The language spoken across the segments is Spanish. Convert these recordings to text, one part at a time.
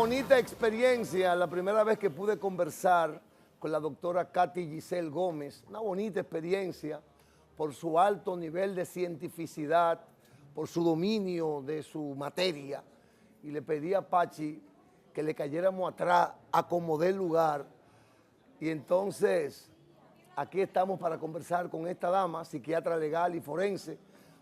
bonita experiencia, la primera vez que pude conversar con la doctora Katy Giselle Gómez, una bonita experiencia por su alto nivel de cientificidad, por su dominio de su materia, y le pedí a Pachi que le cayéramos atrás, acomodé el lugar, y entonces aquí estamos para conversar con esta dama, psiquiatra legal y forense,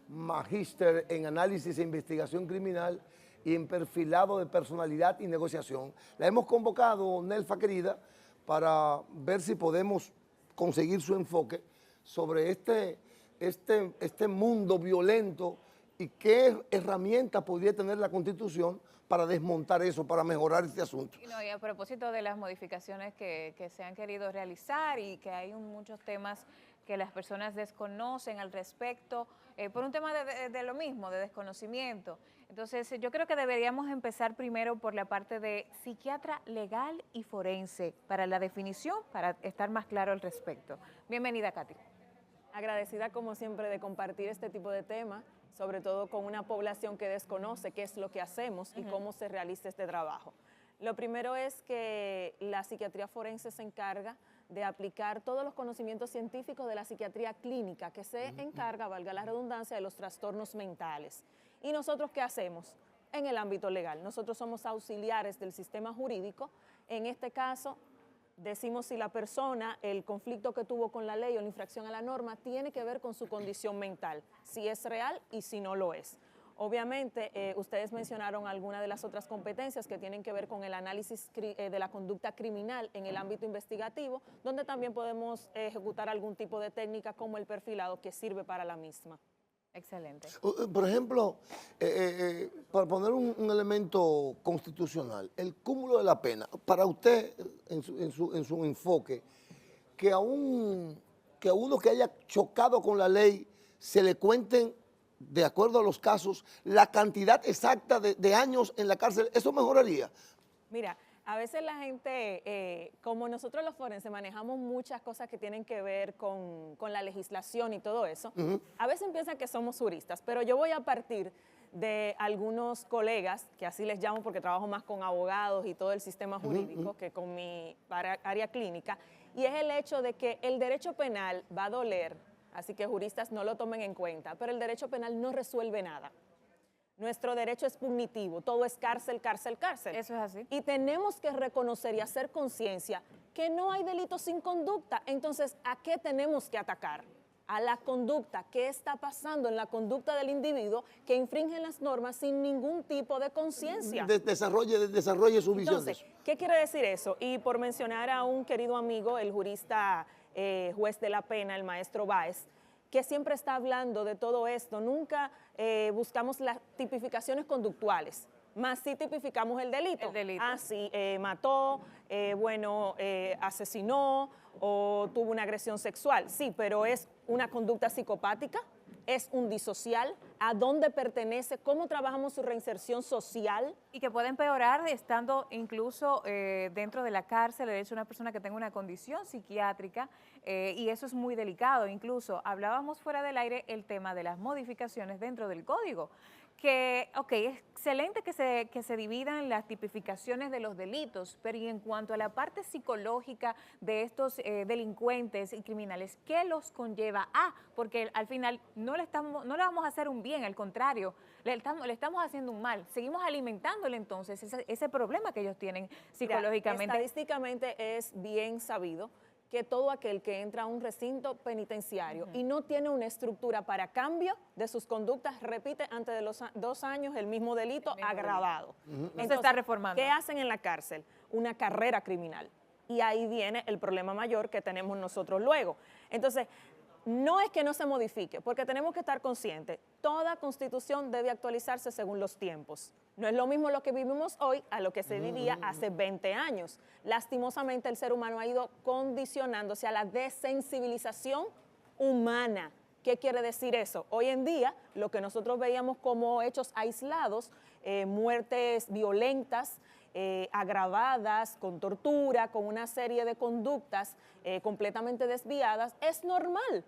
magíster en análisis e investigación criminal y en perfilado de personalidad y negociación. La hemos convocado, Nelfa querida, para ver si podemos conseguir su enfoque sobre este mundo violento y qué herramientas podría tener la Constitución para desmontar eso, para mejorar este asunto. No, y a propósito de las modificaciones que se han querido realizar y que hay muchos temas que las personas desconocen al respecto, por un tema de lo mismo, de desconocimiento. Entonces, yo creo que deberíamos empezar primero por la parte de psiquiatra legal y forense, para la definición, para estar más claro al respecto. Bienvenida, Katy. Agradecida como siempre de compartir este tipo de temas, sobre todo con una población que desconoce qué es lo que hacemos y cómo se realiza este trabajo. Lo primero es que la psiquiatría forense se encarga de aplicar todos los conocimientos científicos de la psiquiatría clínica, que se encarga, valga la redundancia, de los trastornos mentales. ¿Y nosotros qué hacemos? En el ámbito legal, nosotros somos auxiliares del sistema jurídico. En este caso, decimos si la persona, el conflicto que tuvo con la ley o la infracción a la norma tiene que ver con su condición mental, si es real y si no lo es. Obviamente, ustedes mencionaron algunas de las otras competencias que tienen que ver con el análisis de la conducta criminal en el ámbito investigativo, donde también podemos ejecutar algún tipo de técnica como el perfilado que sirve para la misma. Excelente. Por ejemplo, para poner un elemento constitucional, el cúmulo de la pena, para usted, en su enfoque, que a uno que haya chocado con la ley se le cuenten, de acuerdo a los casos, la cantidad exacta de años en la cárcel, ¿eso mejoraría? Mira, a veces la gente, como nosotros los forenses manejamos muchas cosas que tienen que ver con la legislación y todo eso, a veces piensan que somos juristas, pero yo voy a partir de algunos colegas, que así les llamo porque trabajo más con abogados y todo el sistema jurídico que con mi área clínica, y es el hecho de que el derecho penal va a doler, así que juristas no lo tomen en cuenta, pero el derecho penal no resuelve nada. Nuestro derecho es punitivo, todo es cárcel, cárcel, cárcel. Eso es así. Y tenemos que reconocer y hacer conciencia que no hay delito sin conducta. Entonces, ¿a qué tenemos que atacar? A la conducta. ¿Qué está pasando en la conducta del individuo que infringe las normas sin ningún tipo de conciencia? Desarrolle su visión. Entonces, ¿qué quiere decir eso? Y por mencionar a un querido amigo, el jurista juez de la pena, el maestro Báez, que siempre está hablando de todo esto. Nunca buscamos las tipificaciones conductuales, más sí tipificamos el delito. El delito. Ah, sí, mató, asesinó o tuvo una agresión sexual. Sí, pero es una conducta psicopática, es un disocial, a dónde pertenece, cómo trabajamos su reinserción social. Y que puede empeorar estando incluso dentro de la cárcel, de hecho una persona que tenga una condición psiquiátrica, y eso es muy delicado. Incluso hablábamos fuera del aire el tema de las modificaciones dentro del código, que, ok, es excelente que se dividan las tipificaciones de los delitos, pero y en cuanto a la parte psicológica de estos delincuentes y criminales, ¿qué los conlleva? Porque al final no le vamos a hacer un bien, al contrario, le estamos haciendo un mal, seguimos alimentándole entonces ese problema que ellos tienen psicológicamente. Mira, estadísticamente es bien sabido que todo aquel que entra a un recinto penitenciario y no tiene una estructura para cambio de sus conductas, repite antes de los 2 años el mismo delito agravado. Entonces, se está reformando. ¿Qué hacen en la cárcel? Una carrera criminal. Y ahí viene el problema mayor que tenemos nosotros luego. Entonces, no es que no se modifique, porque tenemos que estar conscientes. Toda constitución debe actualizarse según los tiempos. No es lo mismo lo que vivimos hoy a lo que se vivía hace 20 años. Lastimosamente, el ser humano ha ido condicionándose a la desensibilización humana. ¿Qué quiere decir eso? Hoy en día, lo que nosotros veíamos como hechos aislados, muertes violentas, agravadas, con tortura, con una serie de conductas completamente desviadas, es normal.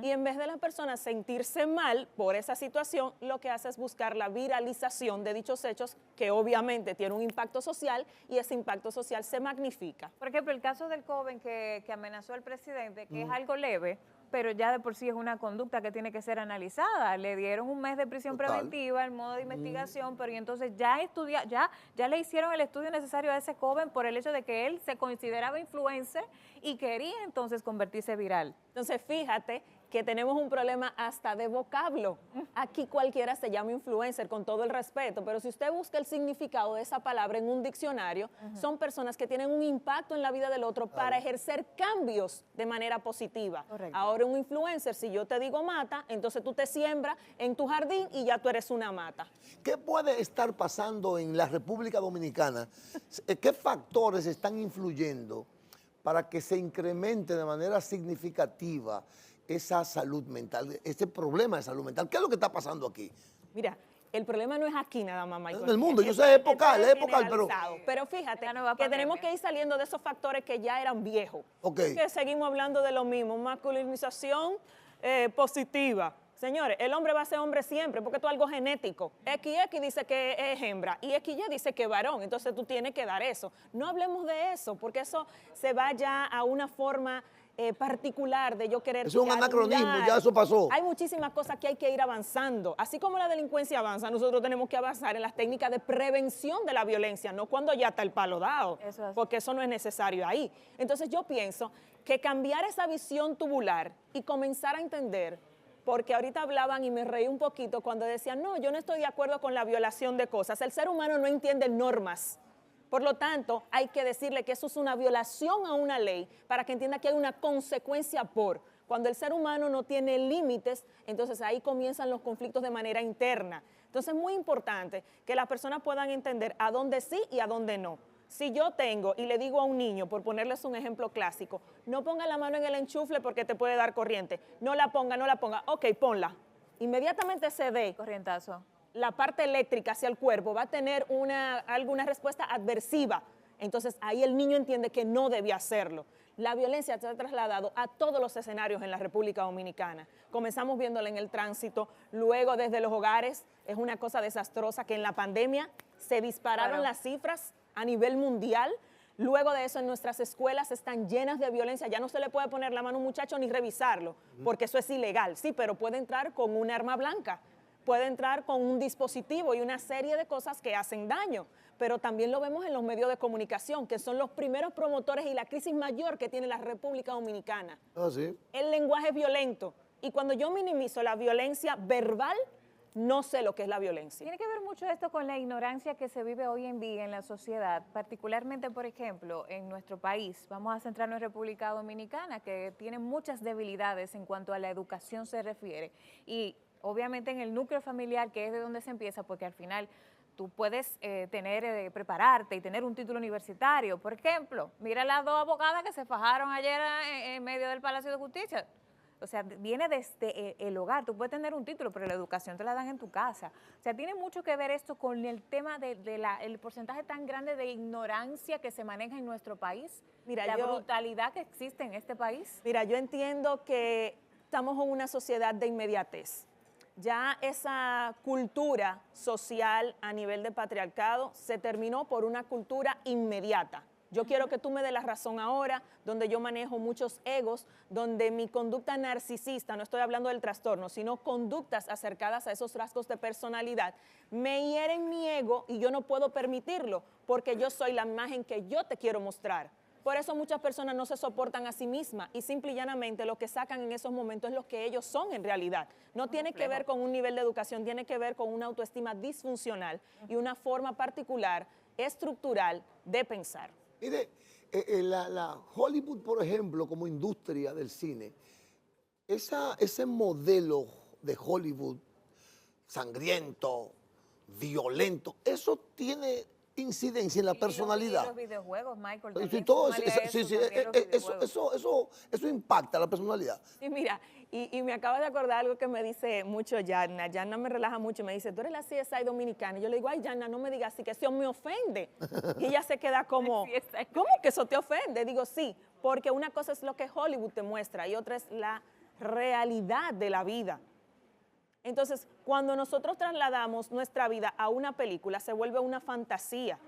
Y en vez de la persona sentirse mal por esa situación, lo que hace es buscar la viralización de dichos hechos, que obviamente tiene un impacto social y ese impacto social se magnifica. Por ejemplo, el caso del joven que amenazó al presidente, que es algo leve, pero ya de por sí es una conducta que tiene que ser analizada. Le dieron un mes de prisión preventiva en modo de investigación, pero y entonces ya le hicieron el estudio necesario a ese joven por el hecho de que él se consideraba influencer y quería entonces convertirse viral. Entonces, fíjate que tenemos un problema hasta de vocablo. Aquí cualquiera se llama influencer, con todo el respeto, pero si usted busca el significado de esa palabra en un diccionario, son personas que tienen un impacto en la vida del otro para ejercer cambios de manera positiva. Correcto. Ahora un influencer, si yo te digo mata, entonces tú te siembras en tu jardín y ya tú eres una mata. ¿Qué puede estar pasando en la República Dominicana? ¿Qué factores están influyendo para que se incremente de manera significativa esa salud mental, ese problema de salud mental? ¿Qué es lo que está pasando aquí? Mira, el problema no es aquí nada más, Michael. En el mundo, yo sé, es epocal, pero... Pero fíjate La nueva que tenemos pandemia. que ir saliendo de esos factores que ya eran viejos. Ok. Que seguimos hablando de lo mismo, masculinización positiva. Señores, el hombre va a ser hombre siempre, porque esto es algo genético. XX dice que es hembra y XY dice que es varón, entonces tú tienes que dar eso. No hablemos de eso, porque eso se va ya a una forma particular de yo querer... Es un anacronismo, ya eso pasó. Hay muchísimas cosas que hay que ir avanzando. Así como la delincuencia avanza, nosotros tenemos que avanzar en las técnicas de prevención de la violencia, no cuando ya está el palo dado, Eso es. porque eso no es necesario ahí. Entonces yo pienso que cambiar esa visión tubular y comenzar a entender, porque ahorita hablaban y me reí un poquito cuando decían, no, yo no estoy de acuerdo con la violación de cosas. El ser humano no entiende normas. Por lo tanto, hay que decirle que eso es una violación a una ley para que entienda que hay una consecuencia por. Cuando el ser humano no tiene límites, entonces ahí comienzan los conflictos de manera interna. Entonces es muy importante que las personas puedan entender a dónde sí y a dónde no. Si yo tengo y le digo a un niño, por ponerles un ejemplo clásico, no ponga la mano en el enchufle porque te puede dar corriente. No la ponga, ok, ponla. Inmediatamente se dé Corrientazo. la parte eléctrica hacia el cuerpo, va a tener alguna respuesta adversiva. Entonces ahí el niño entiende que no debe hacerlo. La violencia se ha trasladado a todos los escenarios en la República Dominicana. Comenzamos viéndola en el tránsito, luego desde los hogares. Es una cosa desastrosa que en la pandemia se dispararon las cifras a nivel mundial. Luego de eso, en nuestras escuelas están llenas de violencia. Ya no se le puede poner la mano a un muchacho ni revisarlo, porque eso es ilegal. Sí, pero puede entrar con un arma blanca, puede entrar con un dispositivo y una serie de cosas que hacen daño. Pero también lo vemos en los medios de comunicación, que son los primeros promotores y la crisis mayor que tiene la República Dominicana. Ah, sí. El lenguaje violento. Y cuando yo minimizo la violencia verbal, no sé lo que es la violencia. Tiene que ver mucho esto con la ignorancia que se vive hoy en día en la sociedad, particularmente, por ejemplo, en nuestro país. Vamos a centrarnos en República Dominicana, que tiene muchas debilidades en cuanto a la educación se refiere. Y obviamente en el núcleo familiar, que es de donde se empieza, porque al final tú puedes prepararte y tener un título universitario. Por ejemplo, mira las dos abogadas que se fajaron ayer en medio del Palacio de Justicia. O sea, viene desde el hogar. Tú puedes tener un título, pero la educación te la dan en tu casa. O sea, tiene mucho que ver esto con el tema el porcentaje tan grande de ignorancia que se maneja en nuestro país, la brutalidad que existe en este país. Mira, yo entiendo que estamos en una sociedad de inmediatez. Ya esa cultura social a nivel de patriarcado se terminó por una cultura inmediata. Yo quiero que tú me des la razón ahora, donde yo manejo muchos egos, donde mi conducta narcisista, no estoy hablando del trastorno, sino conductas acercadas a esos rasgos de personalidad, me hieren mi ego y yo no puedo permitirlo, porque yo soy la imagen que yo te quiero mostrar. Por eso muchas personas no se soportan a sí mismas y simple y llanamente lo que sacan en esos momentos es lo que ellos son en realidad. No tiene que ver con un nivel de educación, tiene que ver con una autoestima disfuncional y una forma particular, estructural de pensar. Mire, la Hollywood, por ejemplo, como industria del cine, ese modelo de Hollywood sangriento, violento, eso tiene incidencia en la personalidad. Y los videojuegos, Michael, Sí, también, todo súmale a sí, eso sí, también los videojuegos. eso impacta la personalidad. Y mira, y me acabo de acordar algo que me dice mucho Yanna. Yanna me relaja mucho y me dice, tú eres la CSI dominicana. Y yo le digo, ay, Yanna, no me digas así, que eso me ofende. Y ella se queda como, CSI. ¿cómo que eso te ofende? Digo, sí, porque una cosa es lo que Hollywood te muestra y otra es la realidad de la vida. Entonces, cuando nosotros trasladamos nuestra vida a una película, se vuelve una fantasía.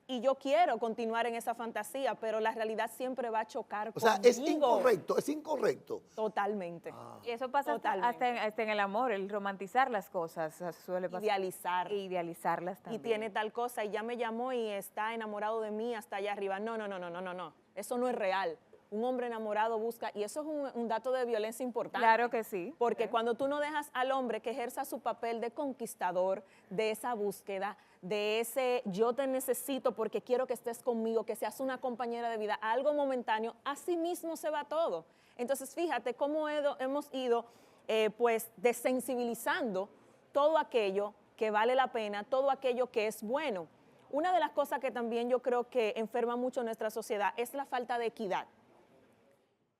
Y yo quiero continuar en esa fantasía, pero la realidad siempre va a chocar O sea, conmigo. es incorrecto. Totalmente. Y eso pasa hasta en el amor, el romantizar las cosas suele pasar. Idealizar. E idealizarlas Y también. tiene tal cosa y ya me llamó y está enamorado de mí hasta allá arriba. No, no, no, no, no, no, no. Eso no es real. Un hombre enamorado busca, y eso es un dato de violencia importante. Claro que sí. Porque cuando tú no dejas al hombre que ejerza su papel de conquistador, de esa búsqueda, de ese yo te necesito porque quiero que estés conmigo, que seas una compañera de vida, algo momentáneo, así mismo se va todo. Entonces, fíjate cómo hemos ido pues desensibilizando todo aquello que vale la pena, todo aquello que es bueno. Una de las cosas que también yo creo que enferma mucho nuestra sociedad es la falta de equidad.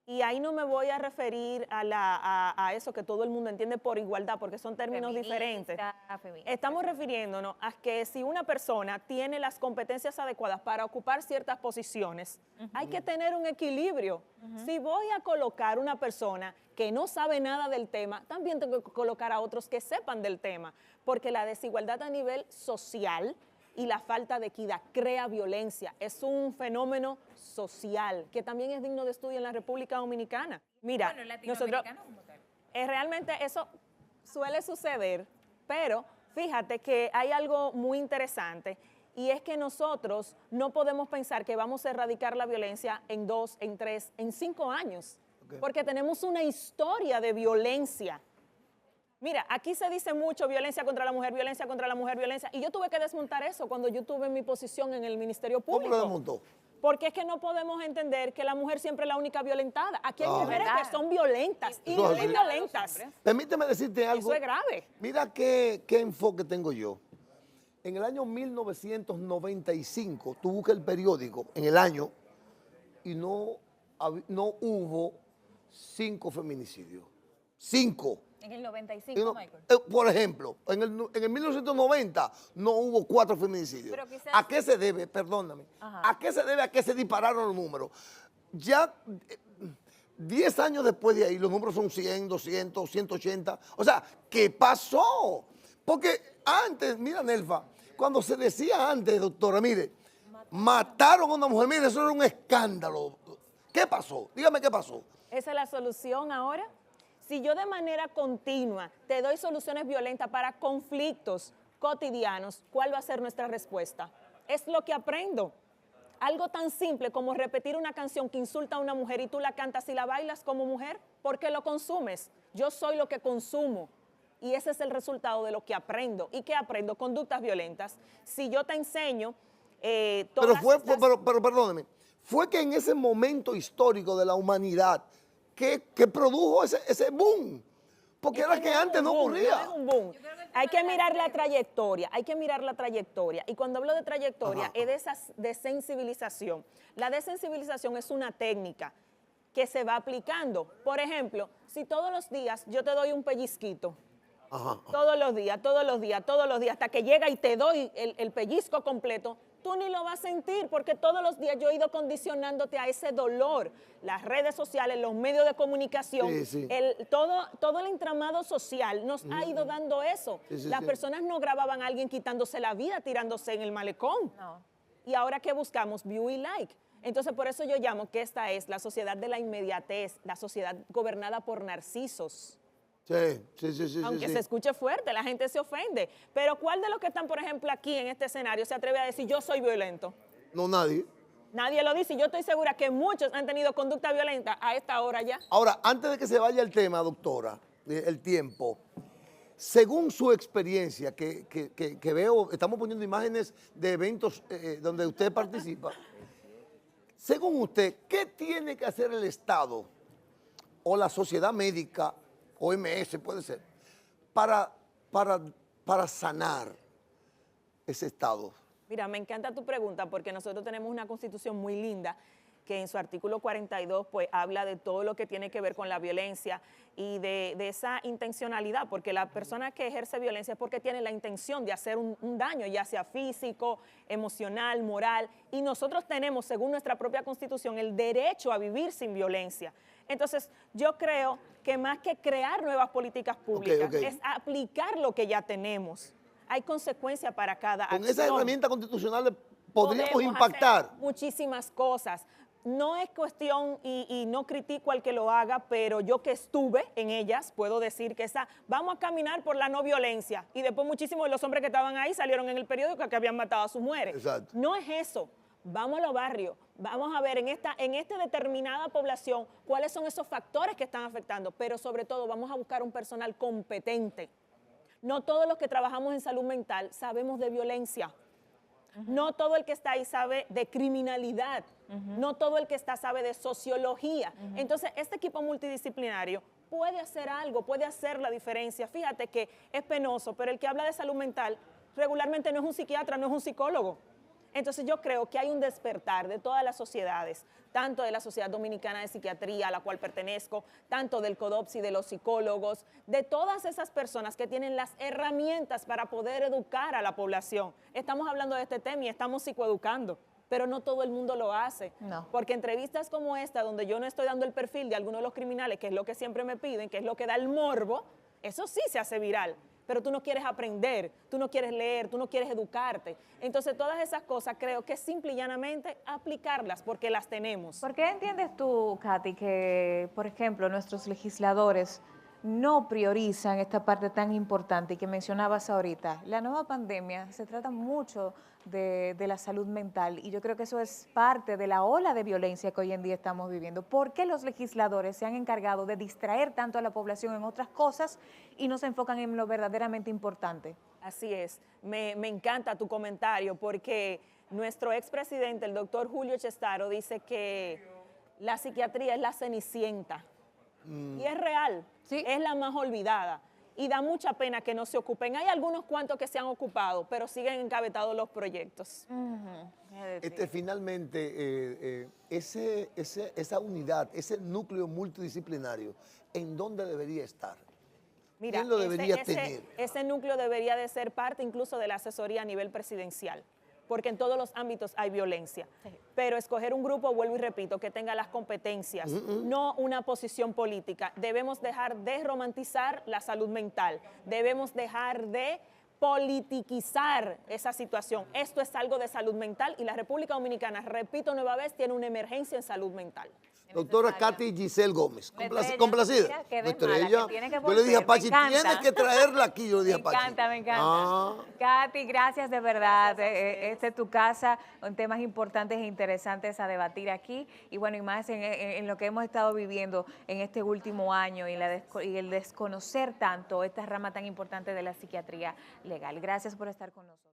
Y ahí no me voy a referir a eso que todo el mundo entiende por igualdad, porque son términos diferentes. Estamos refiriéndonos a que si una persona tiene las competencias adecuadas para ocupar ciertas posiciones, hay que tener un equilibrio. Si voy a colocar una persona que no sabe nada del tema, también tengo que colocar a otros que sepan del tema, porque la desigualdad a nivel social y la falta de equidad crea violencia. Es un fenómeno social que también es digno de estudio en la República Dominicana. Mira, bueno, latinoamericano como tal. Realmente eso suele suceder, pero fíjate que hay algo muy interesante y es que nosotros no podemos pensar que vamos a erradicar la violencia en 2, en 3, en 5 años, porque tenemos una historia de violencia. Mira, aquí se dice mucho violencia contra la mujer, violencia contra la mujer, violencia. Y yo tuve que desmontar eso cuando yo tuve mi posición en el Ministerio Público. ¿Cómo lo desmontó? Porque es que no podemos entender que la mujer siempre es la única violentada. Aquí hay mujeres que son violentas y muy violentas. Permíteme decirte algo. Eso es grave. Mira qué enfoque tengo yo. En el año 1995, tú buscas el periódico en el año y no hubo 5 feminicidios. 5. En el 95, Michael. Por ejemplo, en el 1990 no hubo 4 feminicidios. Pero quizás... ¿A qué se debe? Perdóname. Ajá. ¿A qué se debe a que se dispararon los números? Ya 10 años después de ahí, los números son 100, 200, 180. O sea, ¿qué pasó? Porque antes, mira, Nelfa, cuando se decía antes, doctora, mire, mataron a una mujer, mire, eso era un escándalo. ¿Qué pasó? Dígame qué pasó. ¿Esa es la solución ahora? Si yo de manera continua te doy soluciones violentas para conflictos cotidianos, ¿cuál va a ser nuestra respuesta? Es lo que aprendo. Algo tan simple como repetir una canción que insulta a una mujer y tú la cantas y la bailas como mujer, ¿por qué lo consumes? Yo soy lo que consumo. Y ese es el resultado de lo que aprendo. ¿Y qué aprendo? Conductas violentas. Si yo te enseño pero perdóneme, fue que en ese momento histórico de la humanidad que produjo ese boom. Porque era que antes no ocurría. No es un boom. Hay que mirar la trayectoria, hay que mirar la trayectoria. Y cuando hablo de trayectoria, es de esa desensibilización. La desensibilización es una técnica que se va aplicando. Por ejemplo, si todos los días yo te doy un pellizquito, todos los días, hasta que llega y te doy el pellizco completo, tú ni lo vas a sentir porque todos los días yo he ido condicionándote a ese dolor. Las redes sociales, los medios de comunicación, todo el entramado social nos ha ido dando eso. Las personas no grababan a alguien quitándose la vida, tirándose en el malecón. No. Y ahora ¿qué buscamos? View y like. Entonces por eso yo llamo que esta es la sociedad de la inmediatez, la sociedad gobernada por narcisos. Sí. Aunque se escuche fuerte, la gente se ofende. Pero ¿cuál de los que están, por ejemplo, aquí en este escenario se atreve a decir yo soy violento? No, nadie. Nadie lo dice. Yo estoy segura que muchos han tenido conducta violenta a esta hora ya. Ahora, antes de que se vaya el tema, doctora, el tiempo, según su experiencia, que veo, estamos poniendo imágenes de eventos donde usted participa, según usted, ¿qué tiene que hacer el Estado o la sociedad médica, OMS puede ser, para sanar ese estado? Mira, me encanta tu pregunta porque nosotros tenemos una constitución muy linda que en su artículo 42 pues habla de todo lo que tiene que ver con la violencia y de esa intencionalidad, porque la persona que ejerce violencia es porque tiene la intención de hacer un daño, ya sea físico, emocional, moral, y nosotros tenemos, según nuestra propia constitución, el derecho a vivir sin violencia. Entonces, yo creo que más que crear nuevas políticas públicas, es aplicar lo que ya tenemos. Hay consecuencias para cada acción. Con esa herramienta constitucional podríamos impactar hacer muchísimas cosas. No es cuestión, y no critico al que lo haga, pero yo que estuve en ellas, puedo decir que vamos a caminar por la no violencia. Y después muchísimos de los hombres que estaban ahí salieron en el periódico que habían matado a sus mujeres. Exacto. No es eso. Vamos a los barrios, vamos a ver en esta determinada población cuáles son esos factores que están afectando, pero sobre todo vamos a buscar un personal competente. No todos los que trabajamos en salud mental sabemos de violencia. No todo el que está ahí sabe de criminalidad. No todo el que está sabe de sociología. Entonces, este equipo multidisciplinario puede hacer algo, puede hacer la diferencia. Fíjate que es penoso, pero el que habla de salud mental regularmente no es un psiquiatra, no es un psicólogo. Entonces yo creo que hay un despertar de todas las sociedades, tanto de la Sociedad Dominicana de Psiquiatría, a la cual pertenezco, tanto del CODOPSI, de los psicólogos, de todas esas personas que tienen las herramientas para poder educar a la población. Estamos hablando de este tema y estamos psicoeducando, pero no todo el mundo lo hace. No. Porque entrevistas como esta, donde yo no estoy dando el perfil de algunos de los criminales, que es lo que siempre me piden, que es lo que da el morbo, eso sí se hace viral. Pero tú no quieres aprender, tú no quieres leer, tú no quieres educarte. Entonces, todas esas cosas creo que es simple y llanamente aplicarlas porque las tenemos. ¿Por qué entiendes tú, Katy, que, por ejemplo, nuestros legisladores no priorizan esta parte tan importante que mencionabas ahorita? La nueva pandemia se trata mucho de la salud mental y yo creo que eso es parte de la ola de violencia que hoy en día estamos viviendo. ¿Por qué los legisladores se han encargado de distraer tanto a la población en otras cosas y no se enfocan en lo verdaderamente importante? Así es, me encanta tu comentario porque nuestro expresidente, el doctor Julio Chestaro, dice que la psiquiatría es la cenicienta. Y es real, ¿Sí? Es la más olvidada. Y da mucha pena que no se ocupen. Hay algunos cuantos que se han ocupado, pero siguen encabetados los proyectos. Finalmente, esa unidad, ese núcleo multidisciplinario, ¿en dónde debería estar? Mira, ¿Quién lo debería tener? Ese núcleo debería de ser parte incluso de la asesoría a nivel presidencial, porque en todos los ámbitos hay violencia. Sí. Pero escoger un grupo, vuelvo y repito, que tenga las competencias, no una posición política. Debemos dejar de romantizar la salud mental, debemos dejar de politiquizar esa situación. Esto es algo de salud mental y la República Dominicana, repito nueva vez, tiene una emergencia en salud mental. Doctora Katy Giselle Gómez, complacida. Yo le dije a Pachi, tienes que traerla aquí, yo le dije a Pachi. Me encanta. Katy, gracias de verdad. Esta es tu casa, con temas importantes e interesantes a debatir aquí. Y bueno, y más en lo que hemos estado viviendo en este último año y el desconocer tanto esta rama tan importante de la psiquiatría legal. Gracias por estar con nosotros.